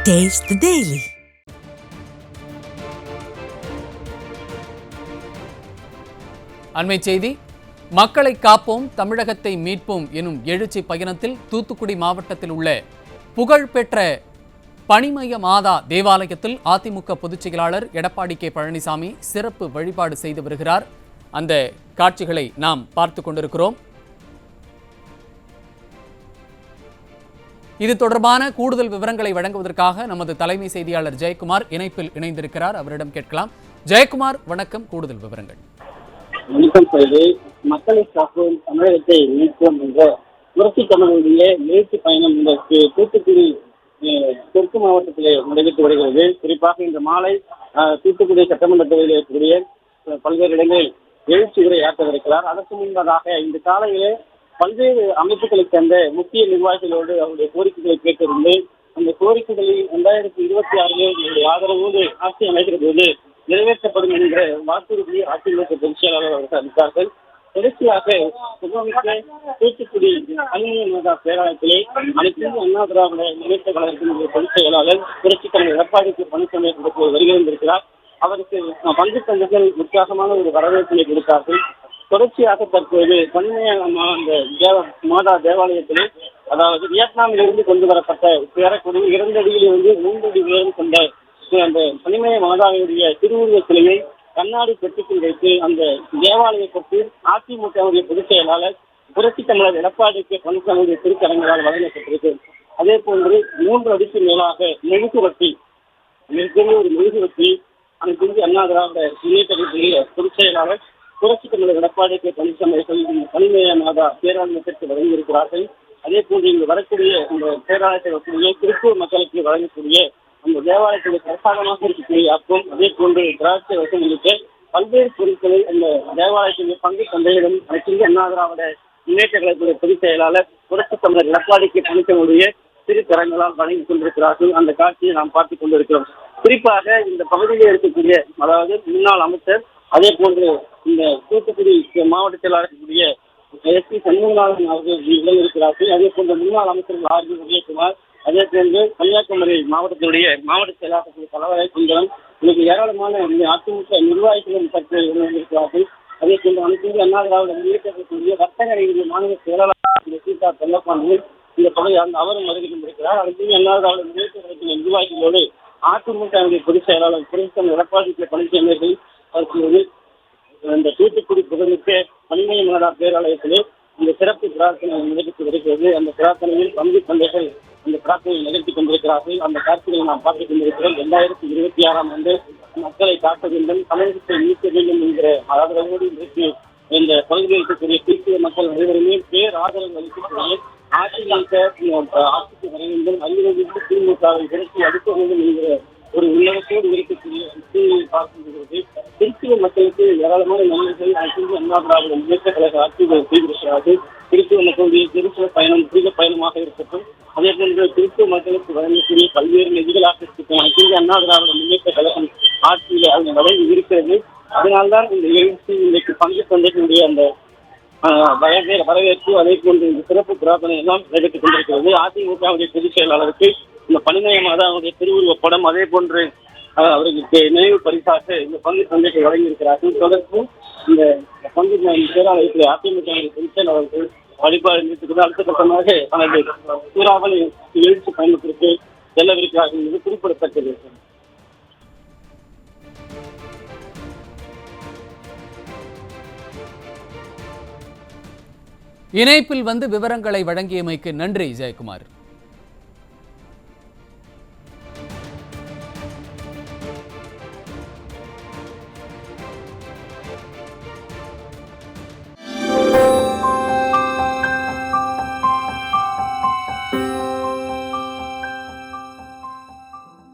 Taste the Daily. அண்மை செய்தி. மக்களை காப்போம், தமிழகத்தை மீட்போம் எனும் எழுச்சி பயணத்தில் தூத்துக்குடி மாவட்டத்தில் உள்ள புகழ்பெற்ற பனிமய மாதா தேவாலயத்தில் அதிமுக பொதுச் செயலாளர் எடப்பாடி கே பழனிசாமி சிறப்பு வழிபாடு செய்து வருகிறார். அந்த காட்சிகளை நாம் பார்த்து கொண்டிருக்கிறோம். இது தொடர்பான கூடுதல் விவரங்களை வழங்குவதற்காக நமது தலைமை செய்தியாளர் ஜெயக்குமார் இணைப்பில் இணைந்திருக்கிறார். அவரிடம் கேட்கலாம். ஜெயக்குமார், வணக்கம். கூடுதல் விவரங்கள். வணக்கம் செய்து. மக்களை காப்போம், தமிழகத்தை மீட்போம் என்ற புரட்சி தமிழனுடைய எழுச்சி பயணம் இந்த தூத்துக்குடி தெற்கு மாவட்டத்திலே நடைபெற்று வருகிறது. குறிப்பாக இன்று மாலை தூத்துக்குடி சட்டமன்ற தொகுதியில் இருக்கக்கூடிய பல்வேறு இடங்களில் எழுச்சி உரை ஆற்றவிருக்கிறார். அதற்கு முன்பதாக இந்த காலையிலே பல்வேறு அமைப்புகளை சேர்ந்த முக்கிய நிர்வாகிகளோடு அவருடைய கோரிக்கைகளை கேட்டிருந்து அந்த கோரிக்கைகளில் 2026 ஆதரவோடு ஆட்சி அமைக்கிற போது நிறைவேற்றப்படும் என்ற வாக்குறுதியை அதிமுக பொதுச் செயலாளர் அவர்கள் அளித்தார்கள். தொடர்ச்சியாக தூத்துக்குடி பனிமய மாதா பேராலயத்திலே அனைத்து அண்ணா திராவிட முன்னேற்ற கழகத்தினுடைய பொதுச் செயலாளர் புரட்சித் தலைவர் எடப்பாடி கே பழனிசாமி வருகிறார். அவருக்கு பங்கு தந்தர்கள் உற்சாகமான ஒரு வரவேற்பினை கொடுத்தார்கள். தொடர்ச்சியாக தற்போது பனிமய மாதா தேவாலயத்திலே, அதாவது வியட்நாமில் இருந்து கொண்டு வரப்பட்ட ஏறக்கூடிய 2 அடியிலிருந்து 3 அடி உயரம் கொண்ட அந்த பனிமய மாதாவுடைய திருவுருவ சிலையை கண்ணாடி பெட்டிக்குள் வைத்து அந்த தேவாலயத்திற்கு அதிமுகவுடைய பொதுச் செயலாளர் புரட்சி தமிழர் எடப்பாடி கே பழனிசாமியுடைய திருக்கரங்களால் வழங்கப்பட்டிருக்கு. அதே போன்று 3 அடிக்கு மேலாக மெழுகுவர்த்தி, மிகப்பெரிய ஒரு மெழுகுவர்த்தி அனைத்து இந்திய அண்ணா திராவிட முன்னேற்ற பொதுச் செயலாளர் புரட்சி தமிழர் எடப்பாடி கே பழனிசாமி பனிமய மாதா பேராலயத்திற்கு வழங்கியிருக்கிறார்கள். அதே போன்று இங்கு வரக்கூடிய இந்த பேராலயத்தில் வரக்கூடிய திருப்பூர் மக்களுக்கு வழங்கக்கூடிய அந்த தேவாலயத்துடைய பிரசாதமாக இருக்கக்கூடிய அப்பம், அதே போன்று திராட்சை வசம் உள்ளிட்ட பல்வேறு பொருட்களை அந்த தேவாலயத்தினுடைய பங்கு தந்தையிடம் அனைத்து அண்ணா திராவிட முன்னேற்ற கழகத்துடைய பொதுச் செயலாளர் புரட்சி தமிழர் எடப்பாடி கே பழனிசாமியுடைய திருக்கரங்களால் வழங்கி கொண்டிருக்கிறார்கள். அந்த காட்சியை நாம் பார்த்துக் கொண்டிருக்கிறோம். குறிப்பாக இந்த பகுதியில் இருக்கக்கூடிய, அதாவது முன்னாள் அமைச்சர், அதே போன்று இந்த தூத்துக்குடி மாவட்ட செயலாளர் இருக்கக்கூடிய எஸ்.பி. சண்முகநாதன் அவர்கள் விளங்கியிருக்கிறார்கள். அதே போன்ற முன்னாள் அமைச்சர்கள் ஆர்.பி. உதயகுமார், அதே போன்று கன்னியாகுமரி மாவட்டத்தினுடைய மாவட்ட செயலாளர் தலைவரை சுந்தரம், இன்னைக்கு ஏராளமான அதிமுக நிர்வாகிகளும் சற்று இருக்கிறார்கள். அதே போன்று அனைத்து அண்ணா திராவிட முன்னேற்றக்கூடிய வர்த்தக மாநில செயலாளர் சீதா செல்லப்பாண்டியன் இந்த பகுதி அவரும் வருகை கொண்டிருக்கிறார். அனைத்து அண்ணா திராவிட முன்னேற்ற நிர்வாகிகளோடு அதிமுக பொதுச் செயலாளர் புரட்சி எடப்பாடி கே பழனிசாமி அவர்களோடு இந்த தூத்துக்குடி புகழ்மிக்க பனிமய மாதா பேராலயத்திலே இந்த சிறப்பு பிரார்த்தனை நிகழ்த்தி வருகிறது. அந்த பிரார்த்தனையில் பங்கு தந்தைகள் அந்த பிரார்த்தனையை நிகழ்த்தி கொண்டிருக்கிறார்கள். அந்த காட்சியை நாம் பார்த்துக் கொண்டிருக்கிறோம். 2026 மக்களை காக்க வேண்டும், தமிழகத்தை மீட்க வேண்டும் என்கிற ஆதரவோடு இன்றைக்கு இந்த பகுதியில் இருக்கக்கூடிய கிறிஸ்துவ மக்கள் அனைவருமே பேராதரவு அளிக்கக்கூடிய ஆட்சிக்கு வர வேண்டும், அதிலிருந்து திமுகவை விரட்டி அடிக்க வேண்டும் என்கிற ஒரு உள்ளடத்தோடு இருக்கக்கூடிய சூழ்நிலை பார்க்கின்றது. கிறிஸ்துவ மக்களுக்கு ஏராளமான நன்மைகள் அண்ணா திராவிட முன்னேற்ற கழக ஆட்சிகள் செய்திருக்கிறார்கள். கிறிஸ்துவ மக்களுடைய கிறிஸ்துவ பயணம் புனித பயணமாக இருக்கட்டும், அதே போன்று கிறிஸ்துவ மக்களுக்கு வழங்கக்கூடிய பல்வேறு நிதிகளாக இருக்கட்டும், அண்ணா திராவிட முன்னேற்ற கழகம் ஆட்சியில் அது வழங்கி இருக்கிறது. அதனால்தான் இந்த எழுச்சி, இன்றைக்கு பங்கு சந்தைகளுடைய அந்த வரவேற்பு, அதே போன்று இந்த சிறப்பு பிரார்த்தனை எல்லாம் நடைபெற்றுக் கொண்டிருக்கிறது. அதிமுகவுடைய பொதுச் செயலாளருக்கு இந்த பனிமய மாதாவுடைய திருவுருவ படம், அதே போன்று அவர்களுக்கு நினைவு பரிசாக இந்த பங்கு சந்தைக்கு வழங்கியிருக்கிறார்கள். தொடர்ந்து இந்த பங்கு பேராலயத்தில் அதிமுக பொதுச் செயலாளர்கள் வழிபாடு நிறுத்துவது அடுத்த கட்டமாக தனது சூறாவளி எழுச்சி பயணத்திற்கு செல்லவிருக்கிறார்கள் என்பது குறிப்பிடத்தக்கது. இணைப்பில் வந்து விவரங்களை வழங்கியமைக்கு நன்றி ஜெயக்குமார்.